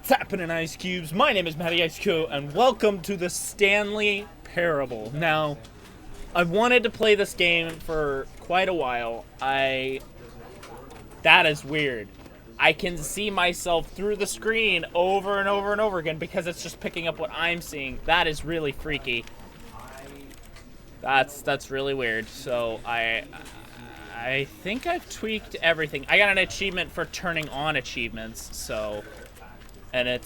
What's happening, Ice Cubes? My name is Matty Ice Cube, and welcome to the Stanley Parable. Now, I've wanted to play this game for quite a while. That is weird. I can see myself through the screen over and over and over again because it's just picking up what I'm seeing. That is really freaky. That's really weird. So I think I've tweaked everything. I got an achievement for turning on achievements, so, and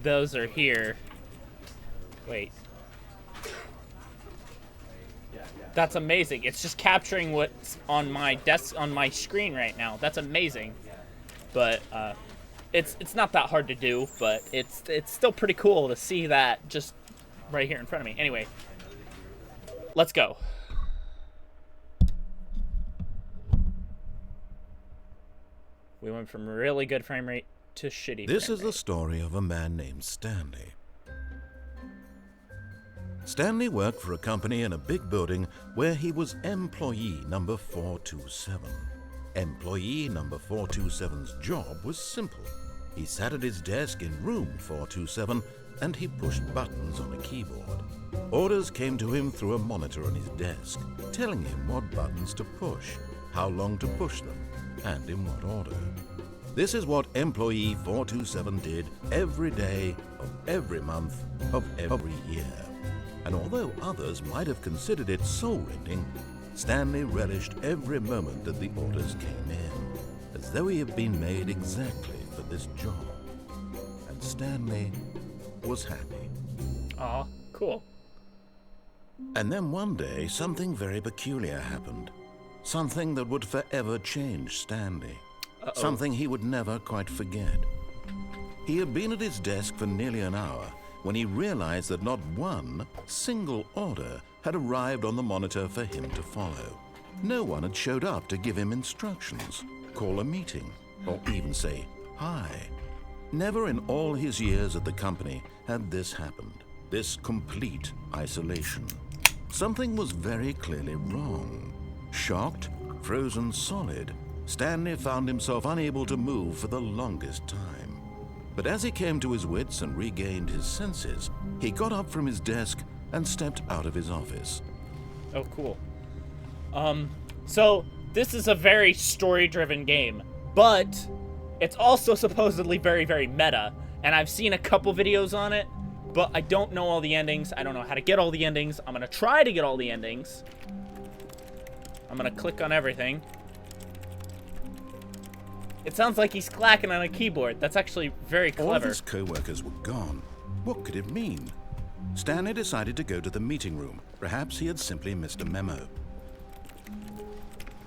those are here. Wait. That's amazing. It's just capturing what's on my desk, on my screen right now. That's amazing. But it's not that hard to do, but it's still pretty cool to see that just right here in front of me. Anyway, let's go. We went from really good frame rate to shitty. This is the story of a man named Stanley. Stanley worked for a company in a big building where he was employee number 427. Employee number 427's job was simple. He sat at his desk in room 427 and he pushed buttons on a keyboard. Orders came to him through a monitor on his desk, telling him what buttons to push, how long to push them, and in what order. This is what employee 427 did every day of every month of every year. And although others might have considered it soul-rending, Stanley relished every moment that the orders came in, as though he had been made exactly for this job. And Stanley was happy. Aw, cool. And then one day, something very peculiar happened. Something that would forever change Stanley. Something he would never quite forget. He had been at his desk for nearly an hour when he realized that not one single order had arrived on the monitor for him to follow. No one had showed up to give him instructions, call a meeting, or even say hi. Never in all his years at the company had this happened, this complete isolation. Something was very clearly wrong. Shocked, frozen solid, Stanley found himself unable to move for the longest time. But as he came to his wits and regained his senses, he got up from his desk and stepped out of his office. Oh, cool. So this is a very story-driven game, but it's also supposedly very, very meta. And I've seen a couple videos on it, but I don't know all the endings. I don't know how to get all the endings. I'm gonna try to get all the endings. I'm gonna click on everything. It sounds like he's clacking on a keyboard. That's actually very clever. All of his co-workers were gone. What could it mean? Stanley decided to go to the meeting room. Perhaps he had simply missed a memo.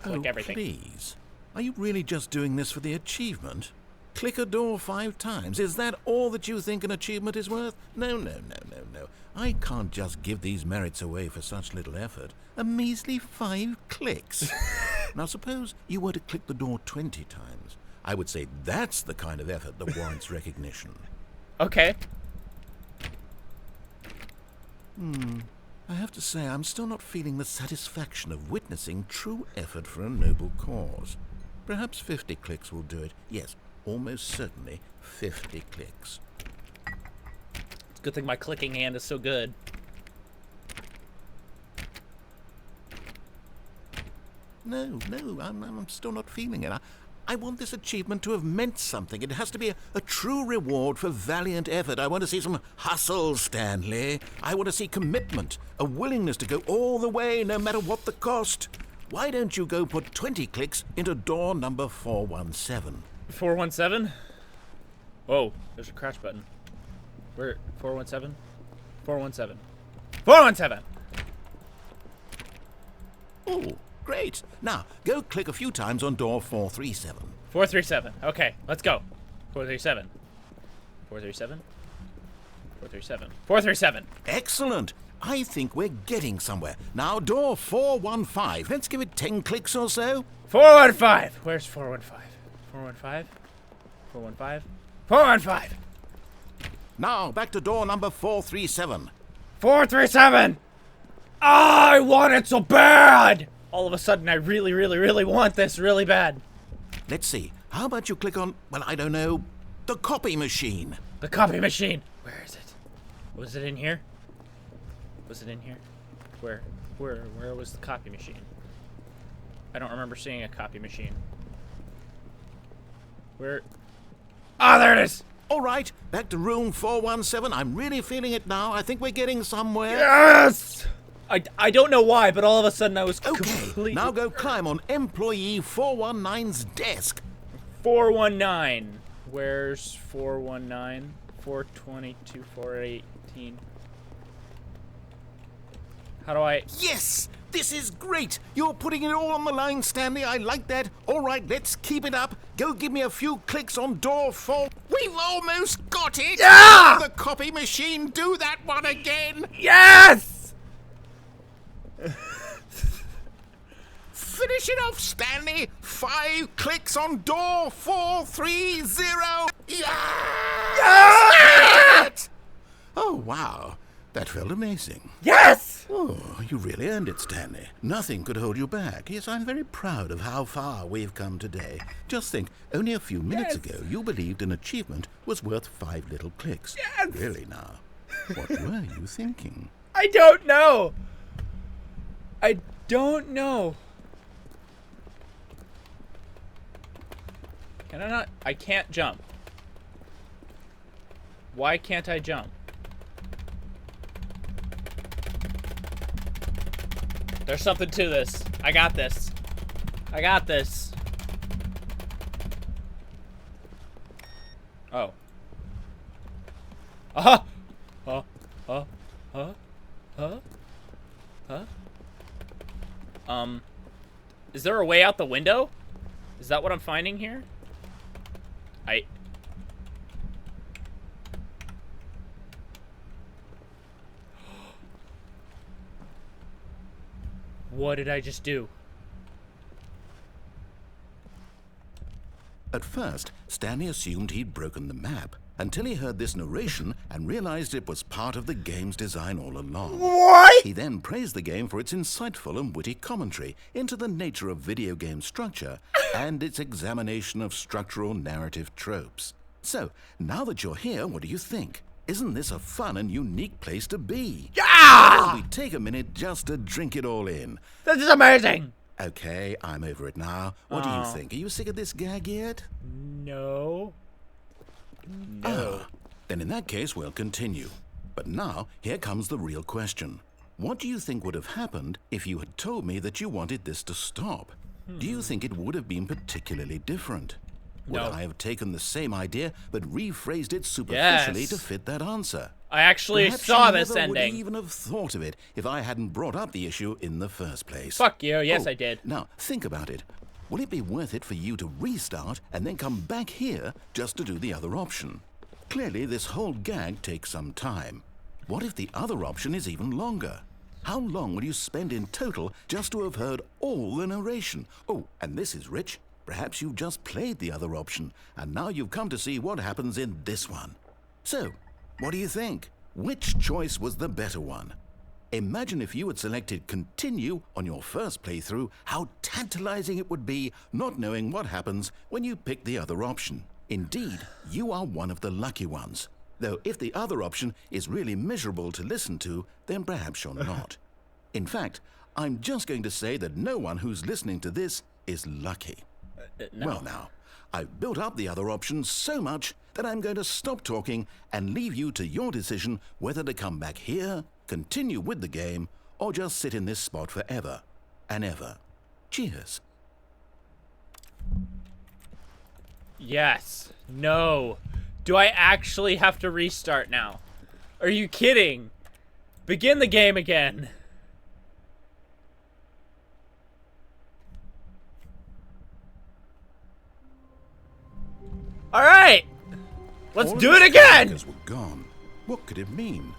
Click everything. Please. Are you really just doing this for the achievement? Click a door 5 times. Is that all that you think an achievement is worth? No. I can't just give these merits away for such little effort. A measly 5 clicks. Now suppose you were to click the door 20 times. I would say that's the kind of effort that warrants recognition. Okay. I have to say, I'm still not feeling the satisfaction of witnessing true effort for a noble cause. Perhaps 50 clicks will do it. Yes, almost certainly 50 clicks. It's a good thing my clicking hand is so good. No, I'm still not feeling it. I want this achievement to have meant something. It has to be a true reward for valiant effort. I want to see some hustle, Stanley. I want to see commitment, a willingness to go all the way, no matter what the cost. Why don't you go put 20 clicks into door number 417? 417? Oh, there's a crash button. Where? 417? 417. 417! Oh, great. Now, go click a few times on door 437. 437. Okay, let's go. 437. 437. 437. 437. Excellent. I think we're getting somewhere. Now, door 415. Let's give it 10 clicks or so. 415. Where's 415? 415? 415? 415! Now, back to door number 437. 437! I want it so bad! All of a sudden, I really, really, really want this really bad. Let's see. How about you click on, well, I don't know, the copy machine? The copy machine! Where is it? Was it in here? Was it in here? Where was the copy machine? I don't remember seeing a copy machine. Where? Ah, there it is! All right, back to room 417. I'm really feeling it now. I think we're getting somewhere. Yes! I don't know why, but all of a sudden I was completely... Now go climb on employee 419's desk. 419. Where's 419? 422, 418. How do I... Yes! This is great! You're putting it all on the line, Stanley. I like that. All right, let's keep it up. Go give me a few clicks on door 4. We've almost got it! Yeah! The copy machine, do that one again! Yes! Finish it off, Stanley! 5 clicks on door 430! Yes! Oh, wow. That felt amazing. Yes! Oh, you really earned it, Stanley. Nothing could hold you back. Yes, I'm very proud of how far we've come today. Just think, only a few minutes ago, you believed an achievement was worth 5 little clicks. Yes! Really now? What were you thinking? I don't know. I don't know. Can I not? I can't jump. Why can't I jump? There's something to this. I got this. I got this. Oh. Uh-huh. Is there a way out the window? Is that what I'm finding here? What did I just do? At first, Stanley assumed he'd broken the map until he heard this narration and realized it was part of the game's design all along. What? He then praised the game for its insightful and witty commentary into the nature of video game structure and its examination of structural narrative tropes. So, now that you're here, what do you think? Isn't this a fun and unique place to be? Yeah! We take a minute just to drink it all in. This is amazing! Okay, I'm over it now. What do you think? Are you sick of this gag yet? No. No. Then in that case, we'll continue. But now, here comes the real question. What do you think would have happened if you had told me that you wanted this to stop? Do you think it would have been particularly different? Would I have taken the same idea but rephrased it superficially to fit that answer? I actually Perhaps saw you this never ending. would even have thought of it if I hadn't brought up the issue in the first place. Fuck you. Yes, I did. Now, think about it. Will it be worth it for you to restart and then come back here just to do the other option? Clearly, this whole gag takes some time. What if the other option is even longer? How long will you spend in total just to have heard all the narration? Oh, and this is rich. Perhaps you've just played the other option, and now you've come to see what happens in this one. So, what do you think? Which choice was the better one? Imagine if you had selected continue on your first playthrough, how tantalizing it would be not knowing what happens when you pick the other option. Indeed, you are one of the lucky ones. Though if the other option is really miserable to listen to, then perhaps you're not. In fact, I'm just going to say that no one who's listening to this is lucky. No. Well now, I've built up the other option so much that I'm going to stop talking and leave you to your decision whether to come back here, continue with the game, or just sit in this spot forever and ever. Cheers. Yes. No. Do I actually have to restart now? Are you kidding? Begin the game again. All right. Let's do it again. Were gone. What could it mean?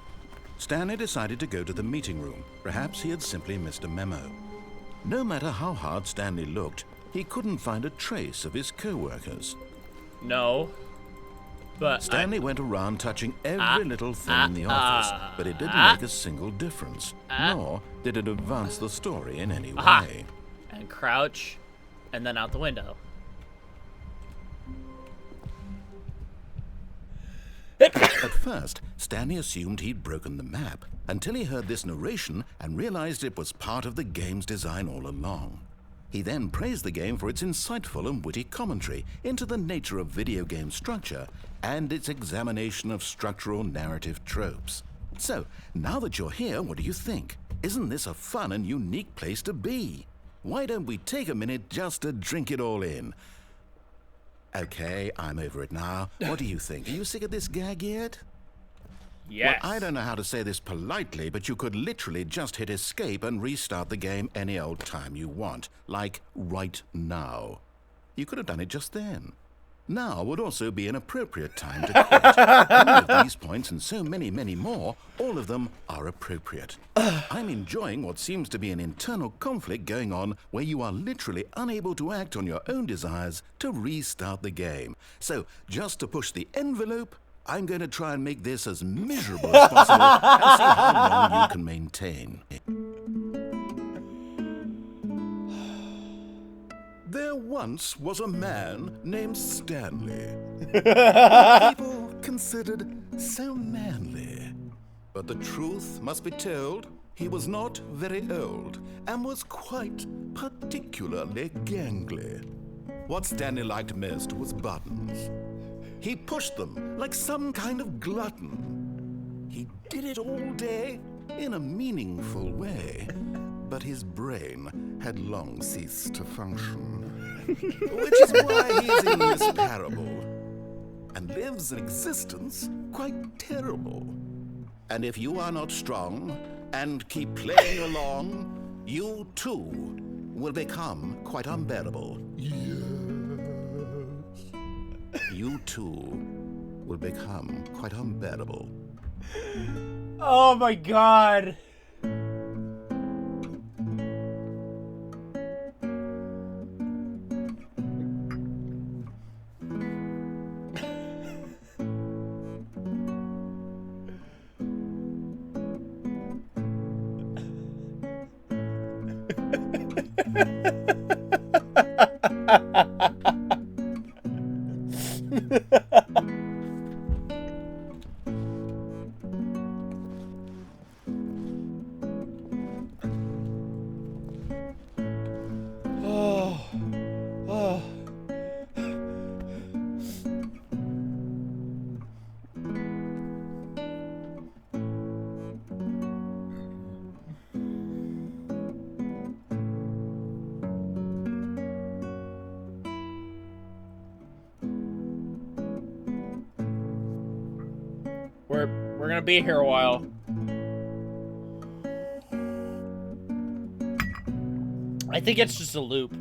Stanley decided to go to the meeting room. Perhaps he had simply missed a memo. No matter how hard Stanley looked, he couldn't find a trace of his co-workers. No. But Stanley went around touching every little thing in the office, but it didn't make a single difference, nor did it advance the story in any way. And crouch, and then out the window. At first, Stanley assumed he'd broken the map until he heard this narration and realized it was part of the game's design all along. He then praised the game for its insightful and witty commentary into the nature of video game structure and its examination of structural narrative tropes. So, now that you're here, what do you think? Isn't this a fun and unique place to be? Why don't we take a minute just to drink it all in? Okay, I'm over it now. What do you think? Are you sick of this gag yet? Yes. Well, I don't know how to say this politely, but you could literally just hit escape and restart the game any old time you want. Like, right now. You could have done it just then. Now would also be an appropriate time to quit. Any of these points and so many, many more, all of them are appropriate. I'm enjoying what seems to be an internal conflict going on where you are literally unable to act on your own desires to restart the game. So, just to push the envelope, I'm going to try and make this as miserable as possible and see how long you can maintain. There once was a man named Stanley, whom people considered so manly. But the truth must be told, he was not very old and was quite particularly gangly. What Stanley liked most was buttons. He pushed them like some kind of glutton. He did it all day in a meaningful way, but his brain had long ceased to function. Which is why he's in this parable and lives an existence quite terrible. And if you are not strong and keep playing along, you too will become quite unbearable. You too will become quite unbearable. Oh my god. We're gonna be here a while. I think it's just a loop.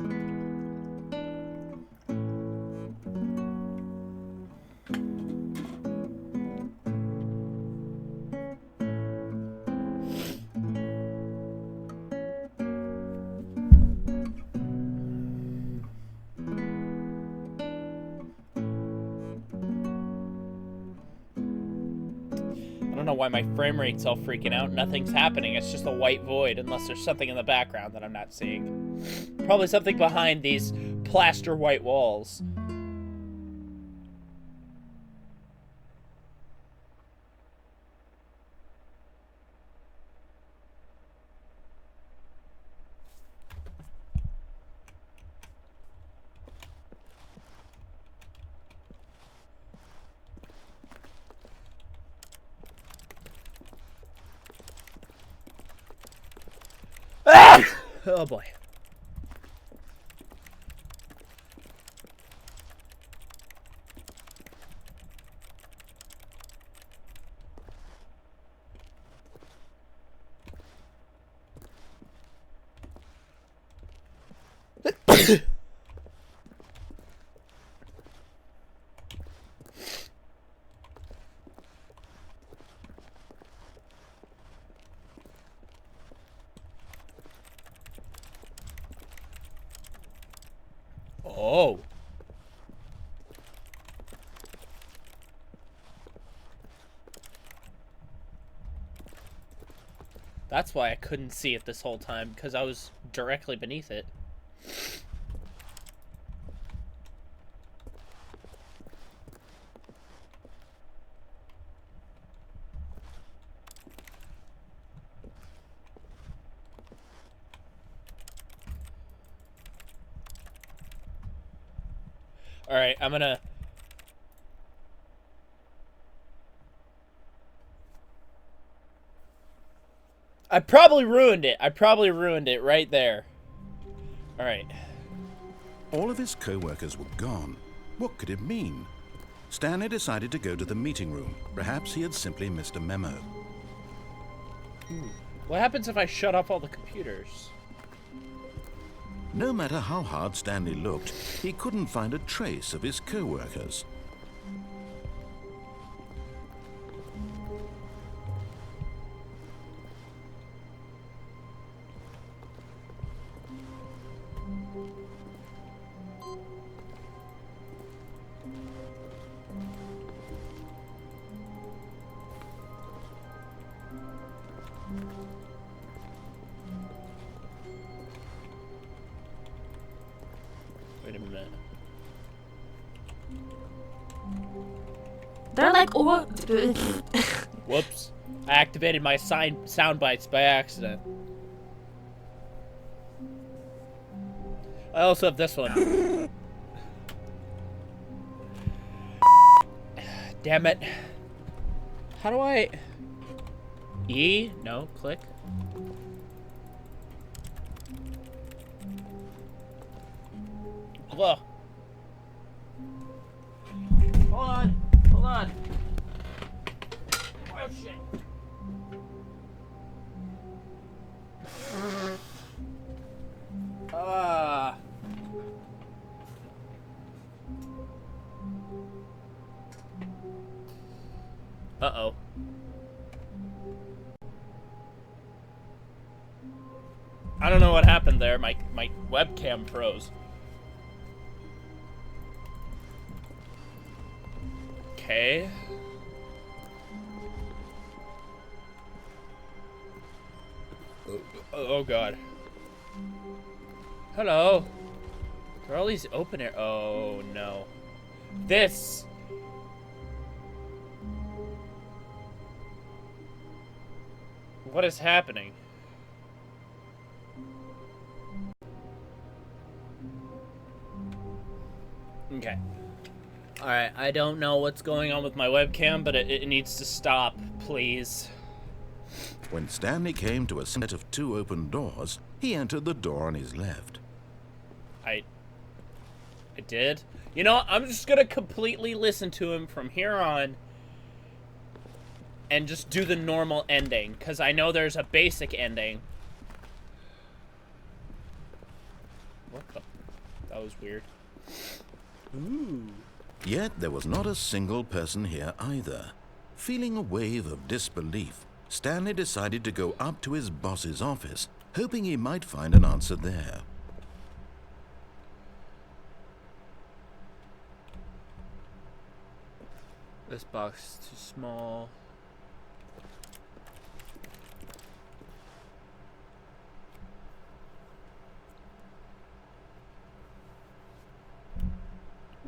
I don't know why my frame rate's all freaking out. Nothing's happening. It's just a white void, unless there's something in the background that I'm not seeing. Probably something behind these plaster white walls. Oh boy. Oh. That's why I couldn't see it this whole time, because I was directly beneath it. Alright, I'm gonna... I probably ruined it. I probably ruined it right there. Alright. All of his co-workers were gone. What could it mean? Stanley decided to go to the meeting room. Perhaps he had simply missed a memo. What happens if I shut off all the computers? No matter how hard Stanley looked, he couldn't find a trace of his co-workers. Wait a minute. They're like all. Whoops. I activated my sound bites by accident. I also have this one. Damn it. How do I... E? No. Click. Whoa. Hold on. Hold on. Oh, shit. Uh-oh. I don't know what happened there. My webcam froze. Okay. Oh god. Hello. There are all these open air. Oh no. This. What is happening? Okay. Alright, I don't know what's going on with my webcam, but it needs to stop, please. When Stanley came to a set of two open doors, he entered the door on his left. I did? You know, I'm just gonna completely listen to him from here on and just do the normal ending, because I know there's a basic ending. What the? That was weird. Ooh. Yet there was not a single person here either. Feeling a wave of disbelief, Stanley decided to go up to his boss's office, hoping he might find an answer there. This box is too small.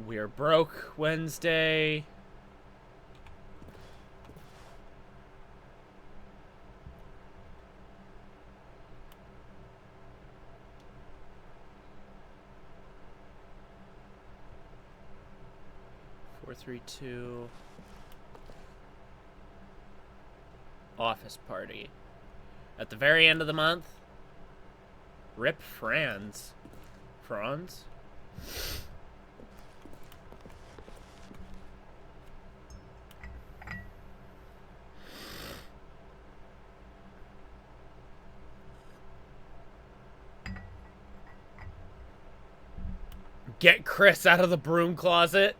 We're broke Wednesday. Four, three, two. Office party. At the very end of the month. Rip Franz. Franz? Get Chris out of the broom closet.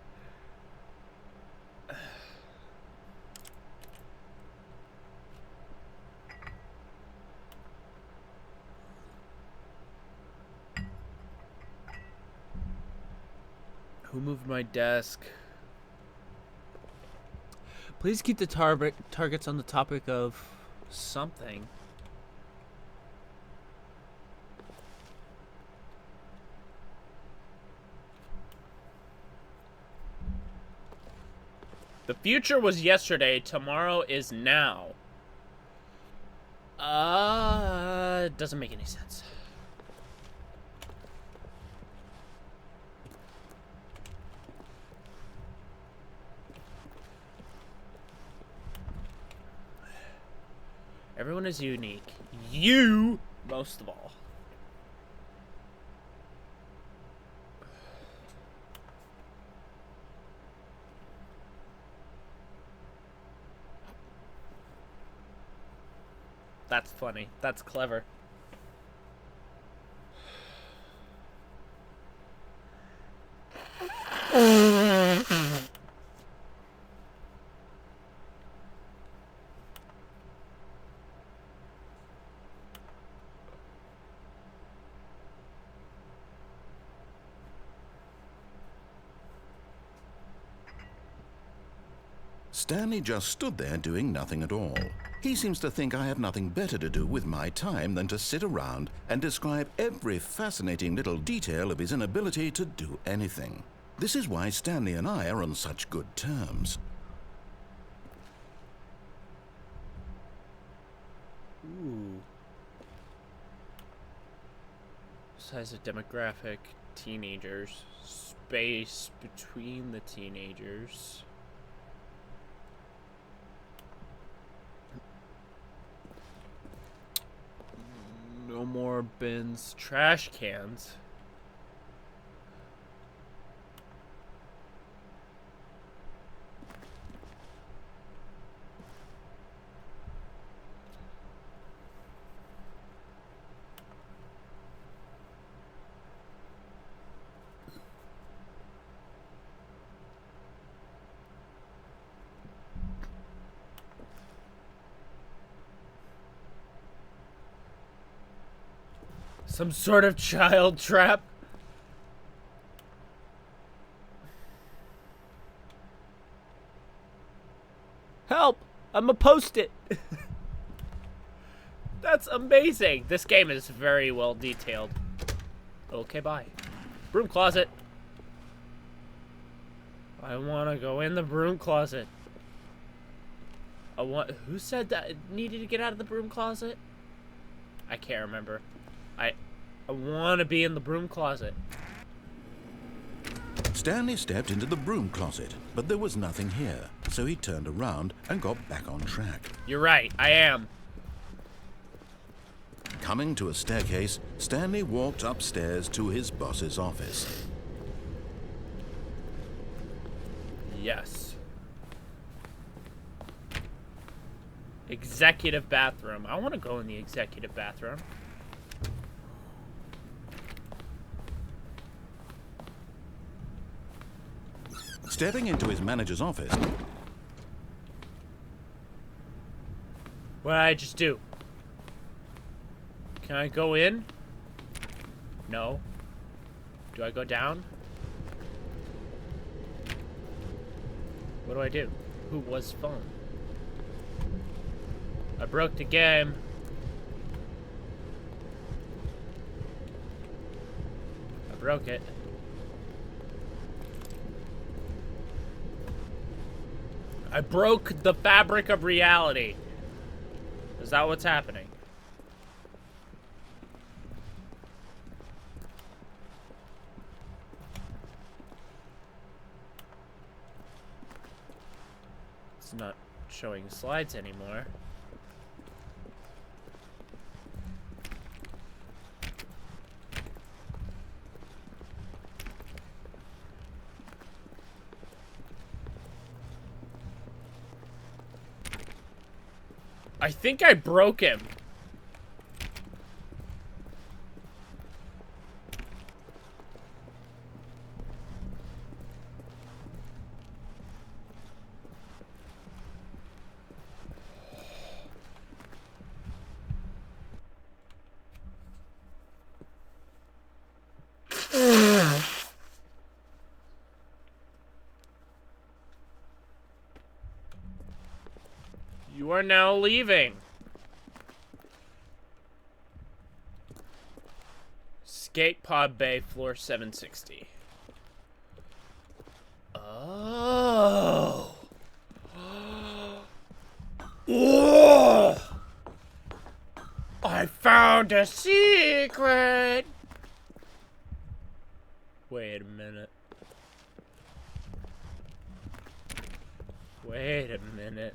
Who moved my desk? Please keep the targets on the topic of something. The future was yesterday, tomorrow is now. Doesn't make any sense. . Everyone is unique. You, most of all. That's funny. That's clever. Stanley just stood there doing nothing at all. He seems to think I have nothing better to do with my time than to sit around and describe every fascinating little detail of his inability to do anything. This is why Stanley and I are on such good terms. Ooh. Size of demographic, teenagers. Space between the teenagers. No more bins. Trash cans. Some sort of child trap. Help! I'm a post-it. That's amazing. This game is very well detailed. Okay, bye. Broom closet. I want to go in the broom closet. Who said that it needed to get out of the broom closet? I can't remember. I want to be in the broom closet. Stanley stepped into the broom closet, but there was nothing here, so he turned around and got back on track. You're right, I am. Coming to a staircase, Stanley walked upstairs to his boss's office. Yes. Executive bathroom. I want to go in the executive bathroom. Stepping into his manager's office. What did I just do? Can I go in? No. Do I go down? What do I do? Who was phone? I broke the game. I broke it. I broke the fabric of reality. Is that what's happening? It's not showing slides anymore. I think I broke him. You are now leaving. Skate Pod Bay, floor 760. Oh. Oh. I found a secret. Wait a minute. Wait a minute.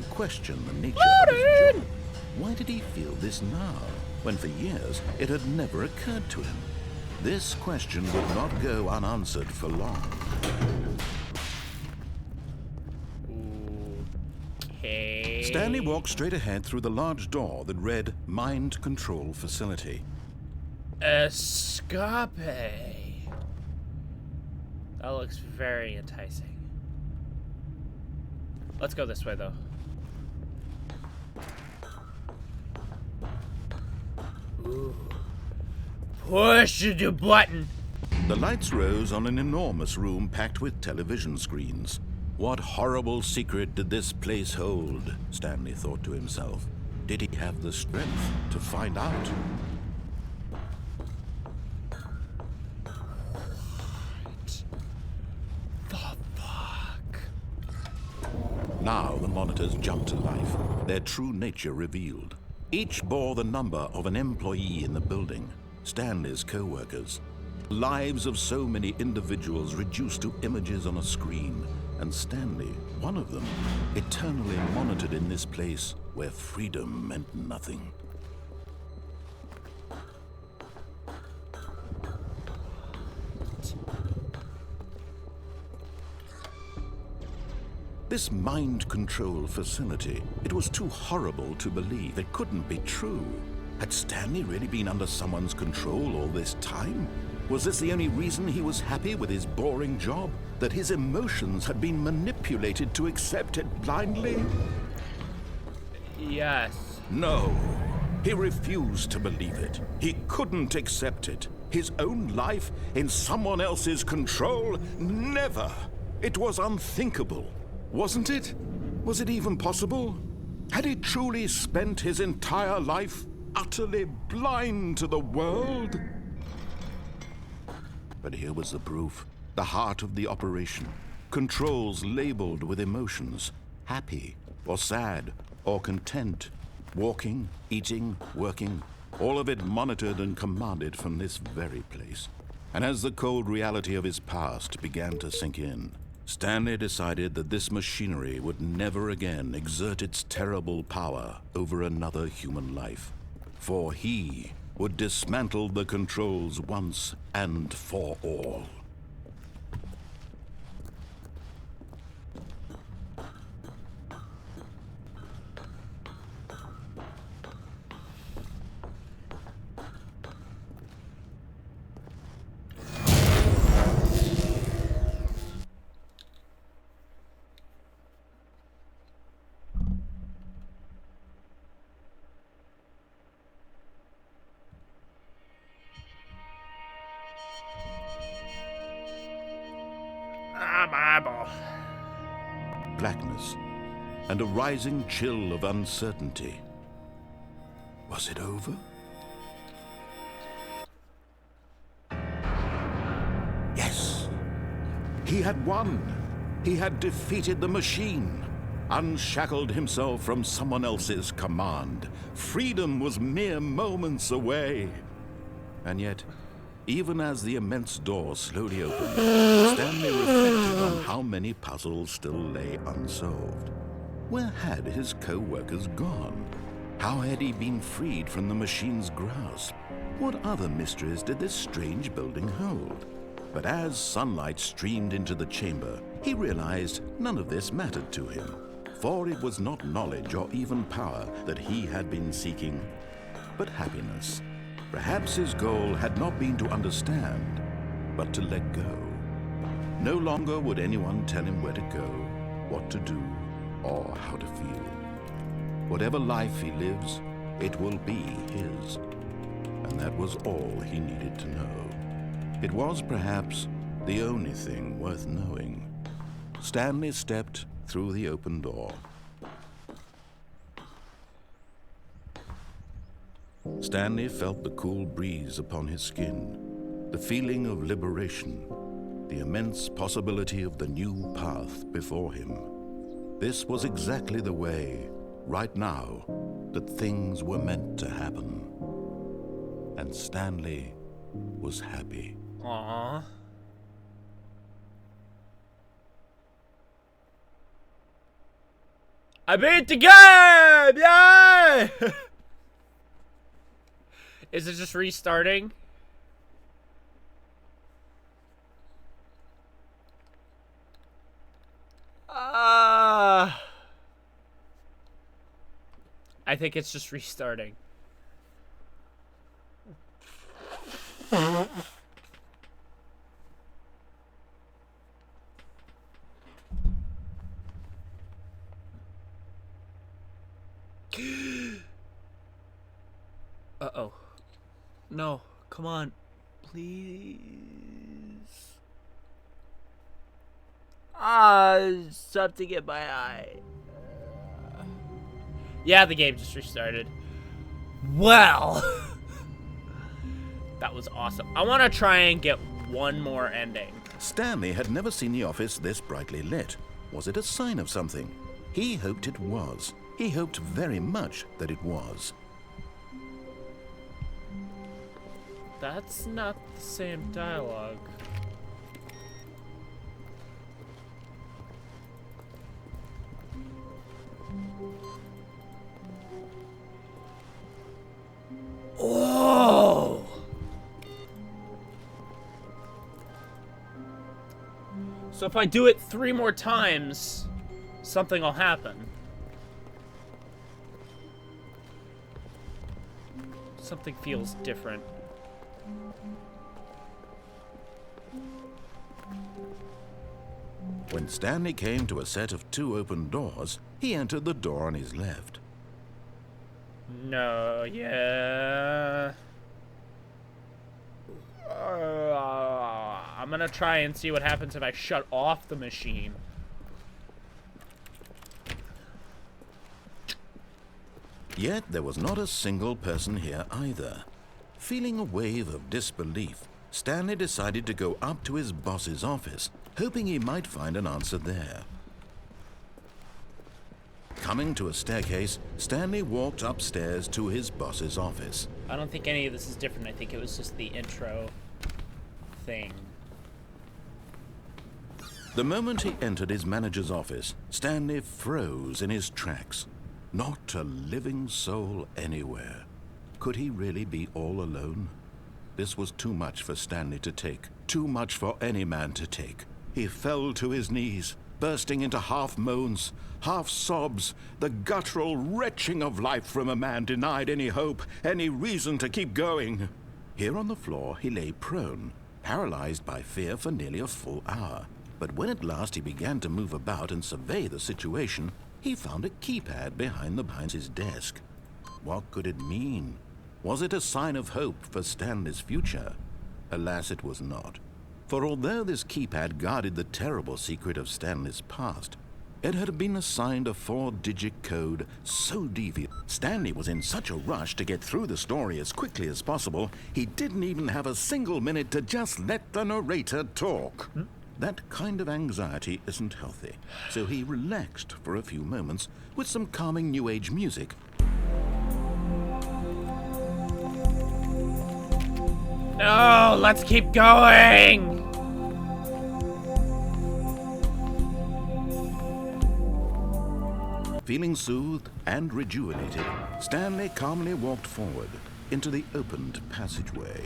to question the nature of his job. Why did he feel this now, when for years it had never occurred to him? This question would not go unanswered for long. Okay. Stanley walked straight ahead through the large door that read Mind Control Facility. Escape. That looks very enticing. Let's go this way, though. Ooh. Push the button. The lights rose on an enormous room packed with television screens. What horrible secret did this place hold? Stanley thought to himself. Did he have the strength to find out? Now the monitors jumped to life, their true nature revealed. Each bore the number of an employee in the building, Stanley's co-workers. Lives of so many individuals reduced to images on a screen, and Stanley, one of them, eternally monitored in this place where freedom meant nothing. This mind control facility, it was too horrible to believe. It couldn't be true. Had Stanley really been under someone's control all this time? Was this the only reason he was happy with his boring job? That his emotions had been manipulated to accept it blindly? Yes. No. He refused to believe it. He couldn't accept it. His own life in someone else's control? Never. It was unthinkable. Wasn't it? Was it even possible? Had he truly spent his entire life utterly blind to the world? But here was the proof, the heart of the operation. Controls labeled with emotions, happy or sad or content, walking, eating, working, all of it monitored and commanded from this very place. And as the cold reality of his past began to sink in, Stanley decided that this machinery would never again exert its terrible power over another human life. For he would dismantle the controls once and for all. My eyeball. Blackness and a rising chill of uncertainty. Was it over? Yes. He had won. He had defeated the machine, unshackled himself from someone else's command. Freedom was mere moments away. And yet, even as the immense door slowly opened, Stanley reflected on how many puzzles still lay unsolved. Where had his co-workers gone? How had he been freed from the machine's grasp? What other mysteries did this strange building hold? But as sunlight streamed into the chamber, he realized none of this mattered to him, for it was not knowledge or even power that he had been seeking, but happiness. Perhaps his goal had not been to understand, but to let go. No longer would anyone tell him where to go, what to do, or how to feel. Whatever life he lives, it will be his. And that was all he needed to know. It was perhaps the only thing worth knowing. Stanley stepped through the open door. Stanley felt the cool breeze upon his skin, the feeling of liberation, the immense possibility of the new path before him. This was exactly the way, right now, that things were meant to happen. And Stanley was happy. Aww. I beat the game! Yay! Is it just restarting? I think it's just restarting. Uh-oh. No, come on. Please. Something in my eye. Yeah, the game just restarted. Well. That was awesome. I want to try and get one more ending. Stanley had never seen the office this brightly lit. Was it a sign of something? He hoped it was. He hoped very much that it was. That's not the same dialogue. Oh! So if I do it 3 more times, something will happen. Something feels different. When Stanley came to a set of 2 open doors, he entered the door on his left. No, yeah. I'm gonna try and see what happens if I shut off the machine. Yet there was not a single person here either. Feeling a wave of disbelief, Stanley decided to go up to his boss's office, hoping he might find an answer there. Coming to a staircase, Stanley walked upstairs to his boss's office. I don't think any of this is different. I think it was just the intro thing. The moment he entered his manager's office, Stanley froze in his tracks. Not a living soul anywhere. Could he really be all alone? This was too much for Stanley to take. Too much for any man to take. He fell to his knees, bursting into half moans, half sobs, the guttural retching of life from a man denied any hope, any reason to keep going. Here on the floor he lay prone, paralyzed by fear for nearly a full hour. But when at last he began to move about and survey the situation, he found a keypad behind his desk. What could it mean? Was it a sign of hope for Stanley's future? Alas, it was not. For although this keypad guarded the terrible secret of Stanley's past, it had been assigned a 4-digit code so deviant. Stanley was in such a rush to get through the story as quickly as possible, he didn't even have a single minute to just let the narrator talk. That kind of anxiety isn't healthy, so he relaxed for a few moments with some calming New Age music. No, let's keep going! Feeling soothed and rejuvenated, Stanley calmly walked forward into the opened passageway.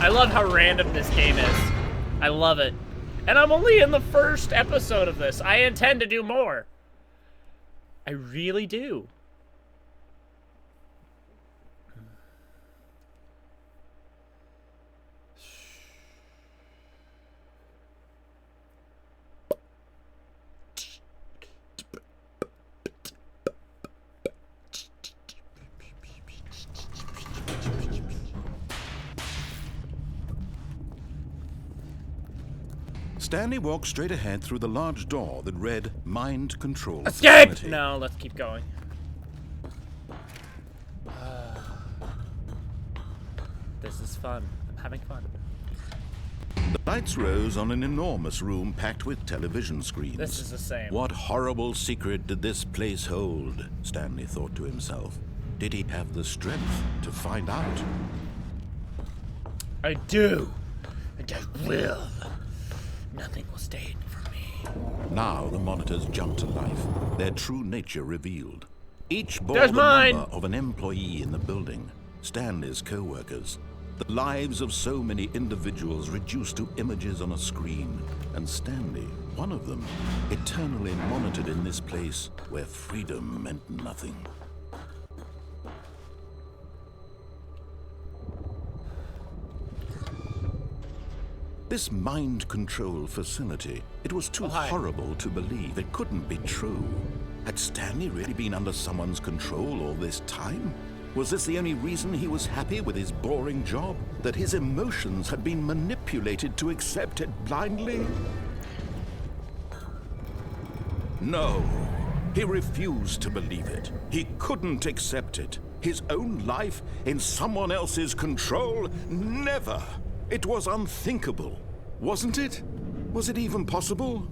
I love how random this game is. I love it. And I'm only in the first episode of this. I intend to do more. I really do. Stanley walked straight ahead through the large door that read Mind Control Escape! Facility. No, let's keep going. This is fun. I'm having fun. The lights rose on an enormous room packed with television screens. This is the same. What horrible secret did this place hold? Stanley thought to himself. Did he have the strength to find out? I do. And I will. Nothing will stay hidden from me. Now the monitors jumped to life, their true nature revealed. Each bore There's the mine! number of an employee in the building, Stanley's co-workers. The lives of so many individuals reduced to images on a screen, and Stanley, one of them, eternally monitored in this place where freedom meant nothing. This mind control facility, it was too horrible to believe. It couldn't be true. Had Stanley really been under someone's control all this time? Was this the only reason he was happy with his boring job? That his emotions had been manipulated to accept it blindly? No, he refused to believe it. He couldn't accept it. His own life in someone else's control? Never! It was unthinkable, wasn't it? Was it even possible?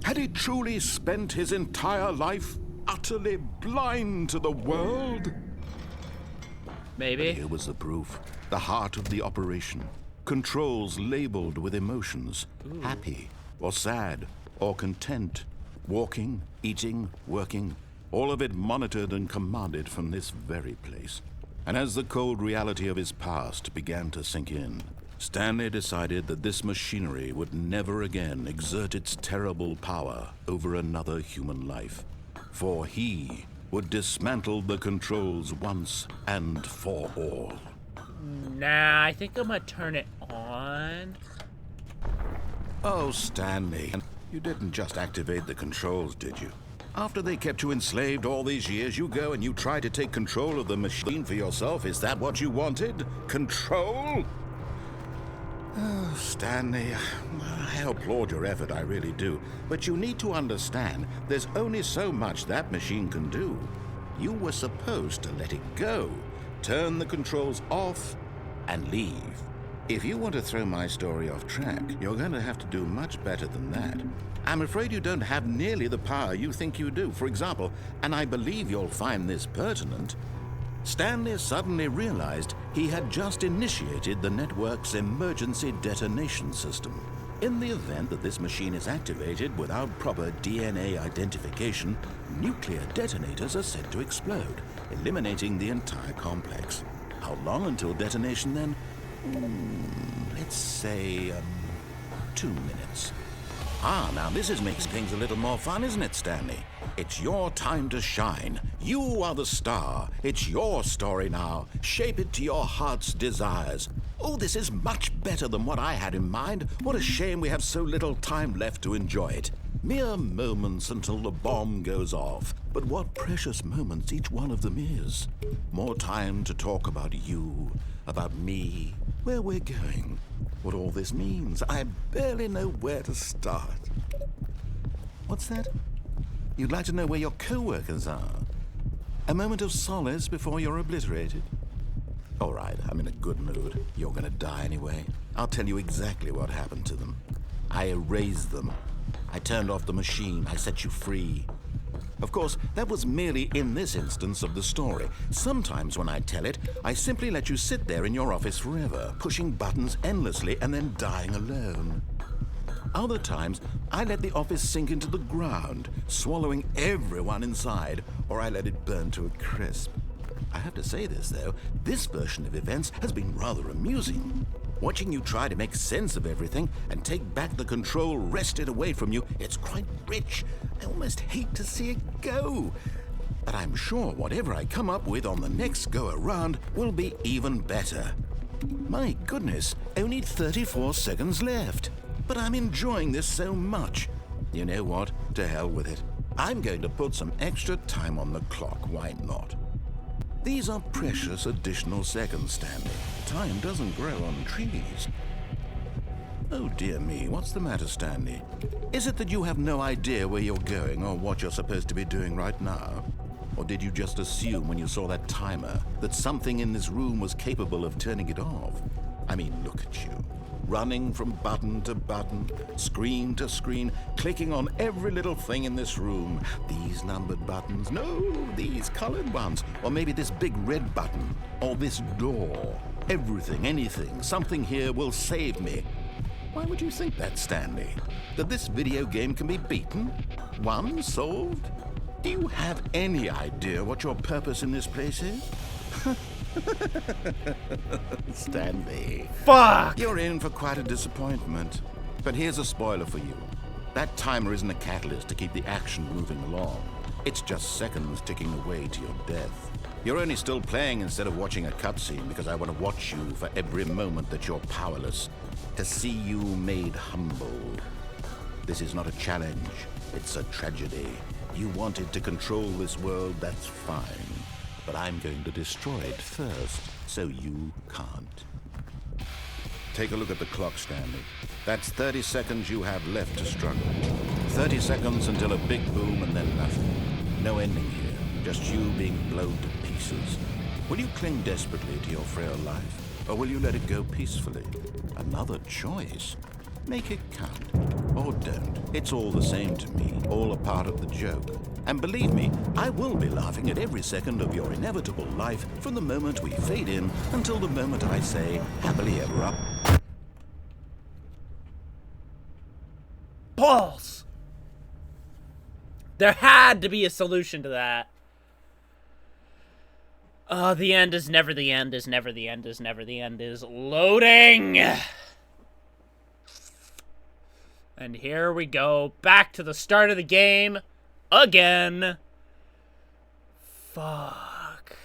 Had he truly spent his entire life utterly blind to the world? Maybe. Here was the proof. The heart of the operation. Controls labeled with emotions. Ooh. Happy, or sad, or content. Walking, eating, working. All of it monitored and commanded from this very place. And as the cold reality of his past began to sink in, Stanley decided that this machinery would never again exert its terrible power over another human life. For he would dismantle the controls once and for all. Nah, I think I'm gonna turn it on. Oh, Stanley, you didn't just activate the controls, did you? After they kept you enslaved all these years, you go and you try to take control of the machine for yourself. Is that what you wanted? Control? Oh, Stanley, I applaud your effort, I really do. But you need to understand, there's only so much that machine can do. You were supposed to let it go, turn the controls off, and leave. If you want to throw my story off track, you're going to have to do much better than that. I'm afraid you don't have nearly the power you think you do. For example, and I believe you'll find this pertinent, Stanley suddenly realized he had just initiated the network's emergency detonation system. In the event that this machine is activated without proper DNA identification, nuclear detonators are said to explode, eliminating the entire complex. How long until detonation then? Let's say 2 minutes. Now this is making things a little more fun, isn't it, Stanley? It's your time to shine. You are the star. It's your story now. Shape it to your heart's desires. Oh, this is much better than what I had in mind. What a shame we have so little time left to enjoy it. Mere moments until the bomb goes off. But what precious moments each one of them is. More time to talk about you, about me, where we're going, what all this means. I barely know where to start. What's that? You'd like to know where your co-workers are? A moment of solace before you're obliterated? All right, I'm in a good mood. You're gonna die anyway. I'll tell you exactly what happened to them. I erased them. I turned off the machine. I set you free. Of course, that was merely in this instance of the story. Sometimes when I tell it, I simply let you sit there in your office forever, pushing buttons endlessly and then dying alone. Other times, I let the office sink into the ground, swallowing everyone inside, or I let it burn to a crisp. I have to say this, though, this version of events has been rather amusing. Watching you try to make sense of everything and take back the control wrested away from you, it's quite rich. I almost hate to see it go. But I'm sure whatever I come up with on the next go-around will be even better. My goodness, only 34 seconds left. But I'm enjoying this so much. You know what? To hell with it. I'm going to put some extra time on the clock. Why not? These are precious additional seconds, Stanley. Time doesn't grow on trees. Oh dear me, what's the matter, Stanley? Is it that you have no idea where you're going or what you're supposed to be doing right now? Or did you just assume when you saw that timer that something in this room was capable of turning it off? I mean, look at you. Running from button to button, screen to screen, clicking on every little thing in this room. These numbered buttons, no, these colored ones. Or maybe this big red button, or this door. Everything, anything, something here will save me. Why would you think that, Stanley? That this video game can be beaten? Won? Solved? Do you have any idea what your purpose in this place is? Stanley. Fuck! You're in for quite a disappointment. But here's a spoiler for you. That timer isn't a catalyst to keep the action moving along. It's just seconds ticking away to your death. You're only still playing instead of watching a cutscene because I want to watch you for every moment that you're powerless, to see you made humble. This is not a challenge, it's a tragedy. You wanted to control this world, that's fine. But I'm going to destroy it first, so you can't. Take a look at the clock, Stanley. That's 30 seconds you have left to struggle. 30 seconds until a big boom and then nothing. No ending here, just you being blown to pieces. Will you cling desperately to your frail life, or will you let it go peacefully? Another choice. Make it count, or don't. It's all the same to me, all a part of the joke. And believe me, I will be laughing at every second of your inevitable life from the moment we fade in until the moment I say, happily ever after. Balls! There had to be a solution to that. The end is never the end, is never the end, is never the end, is loading! And here we go, back to the start of the game, again. Fuck.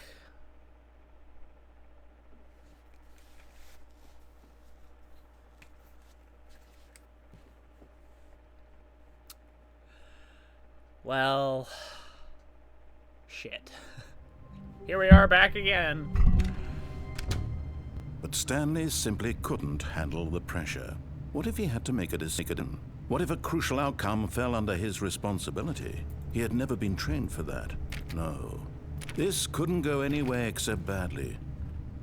Well, shit. Here we are back again. But Stanley simply couldn't handle the pressure. What if he had to make a decision? What if a crucial outcome fell under his responsibility? He had never been trained for that. No. This couldn't go any way except badly.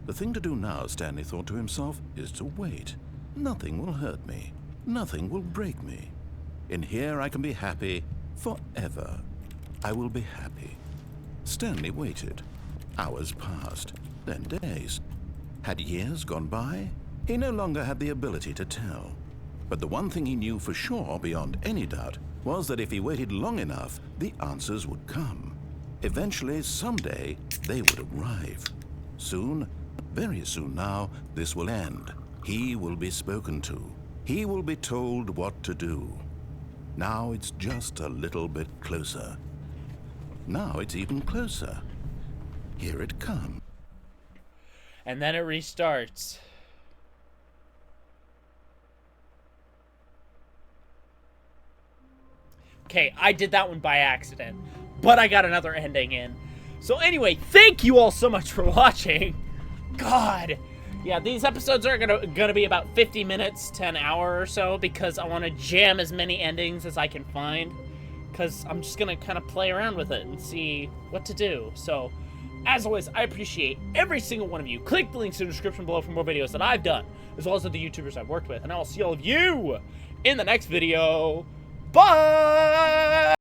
The thing to do now, Stanley thought to himself, is to wait. Nothing will hurt me. Nothing will break me. In here I can be happy forever. I will be happy. Stanley waited. Hours passed, then days. Had years gone by? He no longer had the ability to tell. But the one thing he knew for sure, beyond any doubt, was that if he waited long enough, the answers would come. Eventually, someday, they would arrive. Soon, very soon now, this will end. He will be spoken to. He will be told what to do. Now it's just a little bit closer. Now it's even closer. Here it comes. And then it restarts. Okay, I did that one by accident, but I got another ending in. So anyway, thank you all so much for watching. God. Yeah, these episodes are gonna be about 50 minutes to an hour or so because I want to jam as many endings as I can find. Because I'm just gonna kind of play around with it and see what to do. So, as always, I appreciate every single one of you. Click the links in the description below for more videos that I've done, as well as the YouTubers I've worked with. And I will see all of you in the next video. Bye!